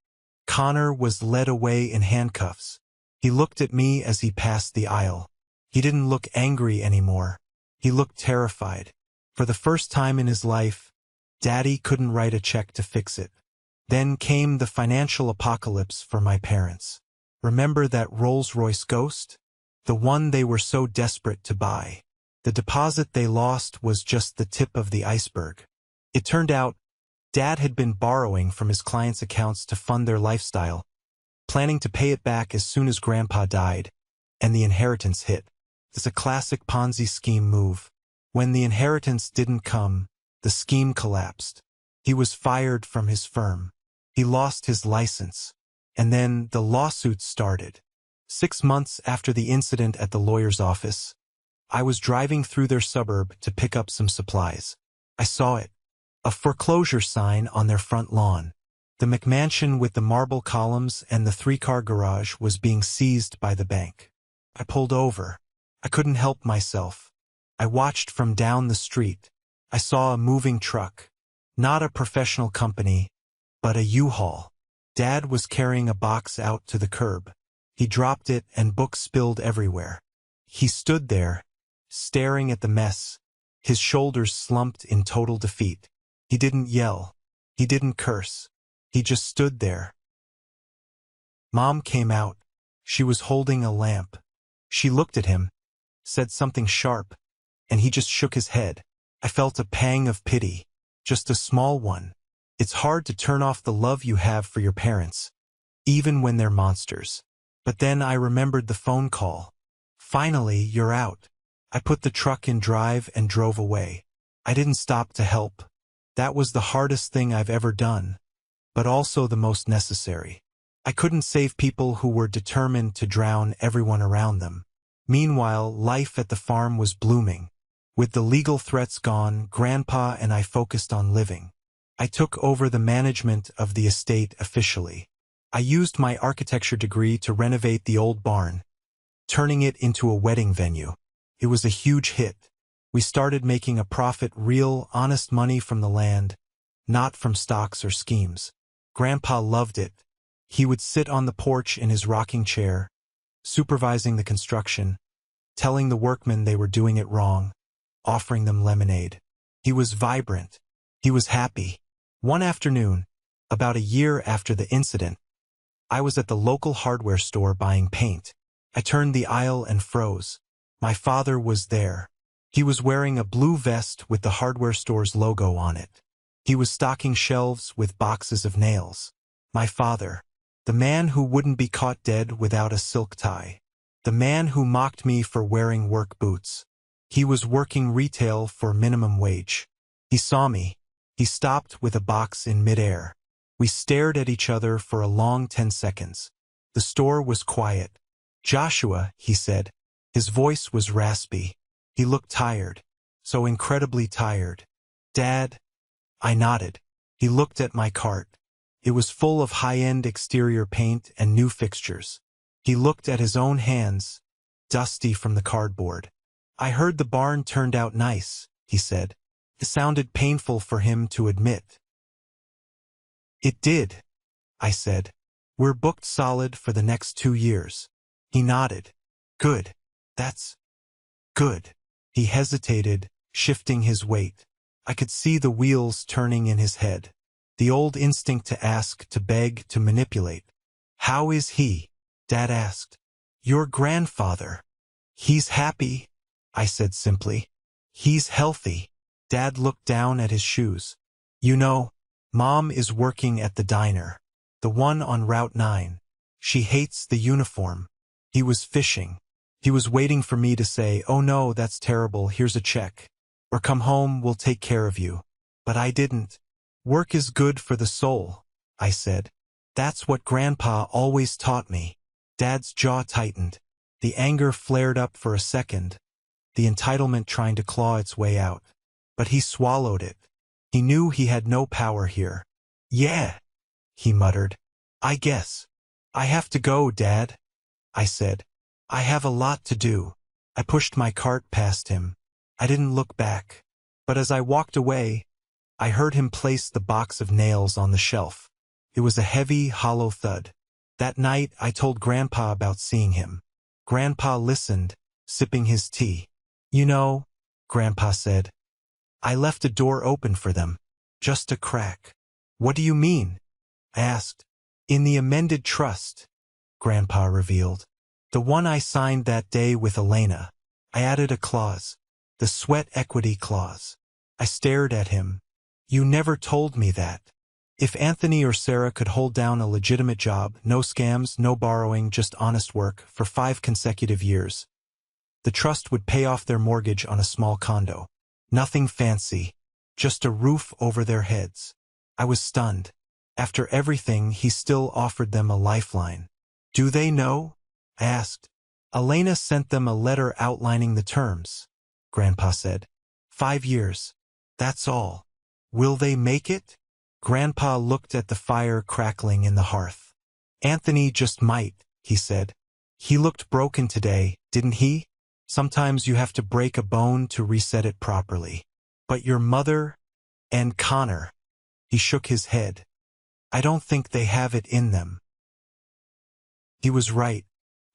Connor was led away in handcuffs. He looked at me as he passed the aisle. He didn't look angry anymore. He looked terrified. For the first time in his life, Daddy couldn't write a check to fix it. Then came the financial apocalypse for my parents. Remember that Rolls-Royce Ghost? The one they were so desperate to buy. The deposit they lost was just the tip of the iceberg. It turned out, Dad had been borrowing from his clients' accounts to fund their lifestyle, planning to pay it back as soon as Grandpa died, and the inheritance hit. It's a classic Ponzi scheme move. When the inheritance didn't come, the scheme collapsed. He was fired from his firm. He lost his license. And then the lawsuits started. 6 months after the incident at the lawyer's office, I was driving through their suburb to pick up some supplies. I saw it. A foreclosure sign on their front lawn. The McMansion with the marble columns and the 3-car garage was being seized by the bank. I pulled over. I couldn't help myself. I watched from down the street. I saw a moving truck. Not a professional company, but a U-Haul. Dad was carrying a box out to the curb. He dropped it and books spilled everywhere. He stood there, staring at the mess, his shoulders slumped in total defeat. He didn't yell. He didn't curse. He just stood there. Mom came out. She was holding a lamp. She looked at him, said something sharp, and he just shook his head. I felt a pang of pity, just a small one. It's hard to turn off the love you have for your parents, even when they're monsters. But then I remembered the phone call. "Finally, you're out." I put the truck in drive and drove away. I didn't stop to help. That was the hardest thing I've ever done, but also the most necessary. I couldn't save people who were determined to drown everyone around them. Meanwhile, life at the farm was blooming. With the legal threats gone, Grandpa and I focused on living. I took over the management of the estate officially. I used my architecture degree to renovate the old barn, turning it into a wedding venue. It was a huge hit. We started making a profit, real, honest money from the land, not from stocks or schemes. Grandpa loved it. He would sit on the porch in his rocking chair, supervising the construction, telling the workmen they were doing it wrong, offering them lemonade. He was vibrant. He was happy. One afternoon, about a year after the incident, I was at the local hardware store buying paint. I turned the aisle and froze. My father was there. He was wearing a blue vest with the hardware store's logo on it. He was stocking shelves with boxes of nails. My father, the man who wouldn't be caught dead without a silk tie. The man who mocked me for wearing work boots. He was working retail for minimum wage. He saw me. He stopped with a box in midair. We stared at each other for a long 10 seconds. The store was quiet. "Joshua," he said. His voice was raspy. He looked tired, so incredibly tired. "Dad?" I nodded. He looked at my cart. It was full of high-end exterior paint and new fixtures. He looked at his own hands, dusty from the cardboard. "I heard the barn turned out nice," he said. It sounded painful for him to admit. "It did," I said. "We're booked solid for the next 2 years." He nodded. "Good. That's good." He hesitated, shifting his weight. I could see the wheels turning in his head. The old instinct to ask, to beg, to manipulate. "How is he?" Dad asked. "Your grandfather." "He's happy," I said simply. "He's healthy." Dad looked down at his shoes. "You know, Mom is working at the diner. The one on Route 9. She hates the uniform. He was fishing. He was waiting for me to say, "Oh no, that's terrible, here's a check." Or "Come home, we'll take care of you." But I didn't. "Work is good for the soul," I said. "That's what Grandpa always taught me." Dad's jaw tightened. The anger flared up for a second, the entitlement trying to claw its way out. But he swallowed it. He knew he had no power here. "Yeah," he muttered. "I guess. I have to go, Dad," I said. "I have a lot to do." I pushed my cart past him. I didn't look back. But as I walked away, I heard him place the box of nails on the shelf. It was a heavy, hollow thud. That night, I told Grandpa about seeing him. Grandpa listened, sipping his tea. "You know," Grandpa said, "I left a door open for them. Just a crack." "What do you mean?" I asked. "In the amended trust," Grandpa revealed. "The one I signed that day with Elena. I added a clause. The sweat equity clause." I stared at him. "You never told me that." If Anthony or Sarah could hold down a legitimate job, no scams, no borrowing, just honest work, for 5 consecutive years, the trust would pay off their mortgage on a small condo. Nothing fancy, just a roof over their heads. I was stunned. After everything, he still offered them a lifeline. "Do they know?" I asked. "Elena sent them a letter outlining the terms," Grandpa said. 5 years. That's all. Will they make it? Grandpa looked at the fire crackling in the hearth. "Anthony just might," he said. "He looked broken today, didn't he? Sometimes you have to break a bone to reset it properly. But your mother and Connor," he shook his head. "I don't think they have it in them." He was right.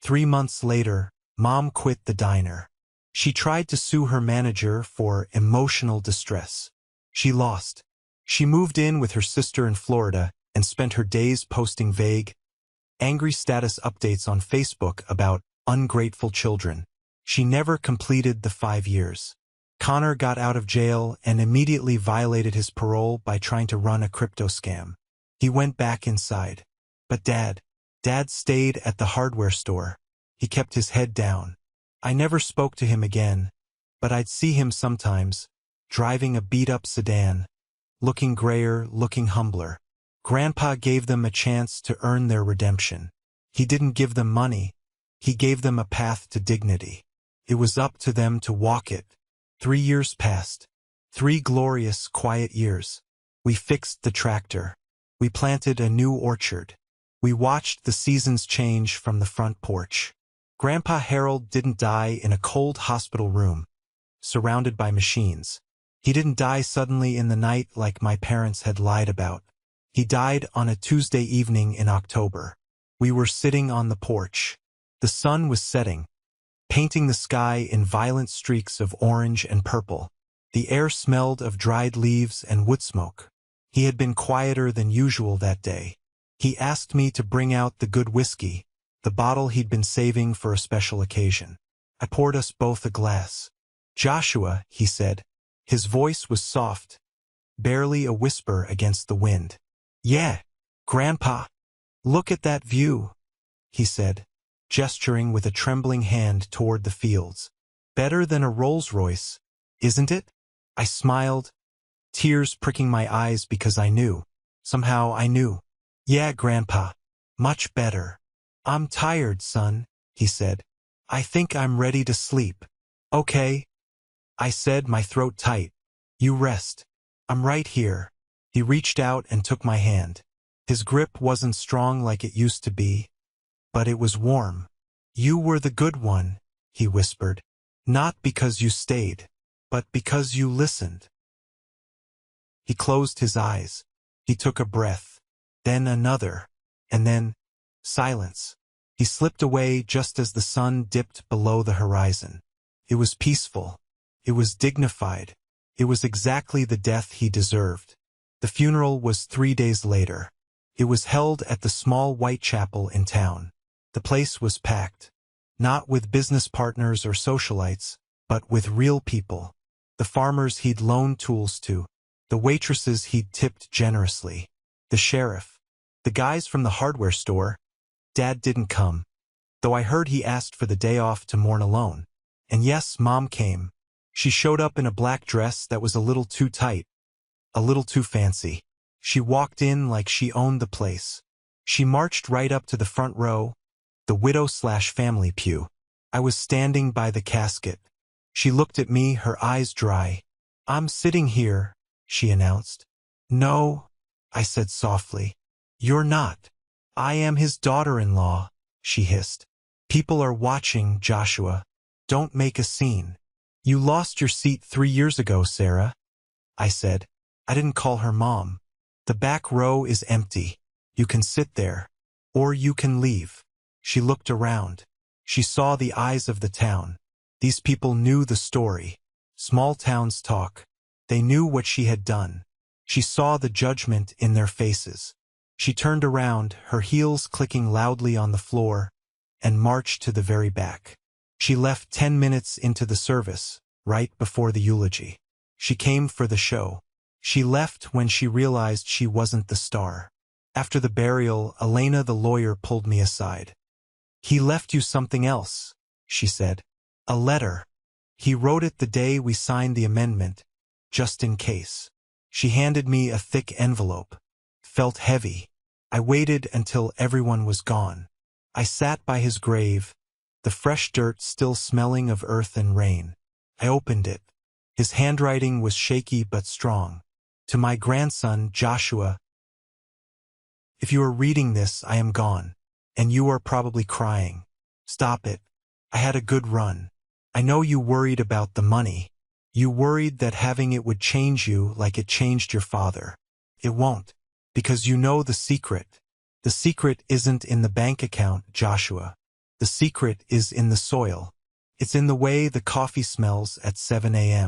3 months later, Mom quit the diner. She tried to sue her manager for emotional distress. She lost. She moved in with her sister in Florida and spent her days posting vague, angry status updates on Facebook about ungrateful children. She never completed the 5 years. Connor got out of jail and immediately violated his parole by trying to run a crypto scam. He went back inside. But Dad stayed at the hardware store. He kept his head down. I never spoke to him again, but I'd see him sometimes, driving a beat-up sedan, looking grayer, looking humbler. Grandpa gave them a chance to earn their redemption. He didn't give them money. He gave them a path to dignity. It was up to them to walk it. 3 years passed. 3 glorious, quiet years. We fixed the tractor. We planted a new orchard. We watched the seasons change from the front porch. Grandpa Harold didn't die in a cold hospital room, surrounded by machines. He didn't die suddenly in the night like my parents had lied about. He died on a Tuesday evening in October. We were sitting on the porch. The sun was setting, painting the sky in violent streaks of orange and purple. The air smelled of dried leaves and wood smoke. He had been quieter than usual that day. He asked me to bring out the good whiskey, the bottle he'd been saving for a special occasion. I poured us both a glass. "Joshua," he said. His voice was soft, barely a whisper against the wind. "Yeah, Grandpa. Look at that view," he said, gesturing with a trembling hand toward the fields. "Better than a Rolls-Royce, isn't it?" I smiled, tears pricking my eyes because I knew. Somehow I knew. "Yeah, Grandpa. Much better." "I'm tired, son," he said. "I think I'm ready to sleep." "Okay," I said, my throat tight. "You rest. I'm right here." He reached out and took my hand. His grip wasn't strong like it used to be, but it was warm. "You were the good one," he whispered. "Not because you stayed, but because you listened." He closed his eyes. He took a breath, then another, and then silence. He slipped away just as the sun dipped below the horizon. It was peaceful. It was dignified. It was exactly the death he deserved. The funeral was 3 days later. It was held at the small white chapel in town. The place was packed, not with business partners or socialites, but with real people. The farmers he'd loaned tools to, the waitresses he'd tipped generously, the sheriff, the guys from the hardware store, Dad didn't come, though I heard he asked for the day off to mourn alone. And yes, Mom came. She showed up in a black dress that was a little too tight, a little too fancy. She walked in like she owned the place. She marched right up to the front row, the widow/family pew. I was standing by the casket. She looked at me, her eyes dry. "I'm sitting here," she announced. "No," I said softly. "You're not. I am his daughter-in-law," she hissed. "People are watching, Joshua. Don't make a scene." "You lost your seat 3 years ago, Sarah," I said. I didn't call her Mom. "The back row is empty. You can sit there. Or you can leave." She looked around. She saw the eyes of the town. These people knew the story. Small towns talk. They knew what she had done. She saw the judgment in their faces. She turned around, her heels clicking loudly on the floor, and marched to the very back. She left 10 minutes into the service, right before the eulogy. She came for the show. She left when she realized she wasn't the star. After the burial, Elena the lawyer pulled me aside. "He left you something else," she said. "A letter. He wrote it the day we signed the amendment, just in case." She handed me a thick envelope. Felt heavy. I waited until everyone was gone. I sat by his grave, the fresh dirt still smelling of earth and rain. I opened it. His handwriting was shaky but strong. "To my grandson, Joshua. If you are reading this, I am gone. And you are probably crying. Stop it. I had a good run. I know you worried about the money. You worried that having it would change you like it changed your father. It won't. Because you know the secret. The secret isn't in the bank account, Joshua. The secret is in the soil. It's in the way the coffee smells at 7 a.m.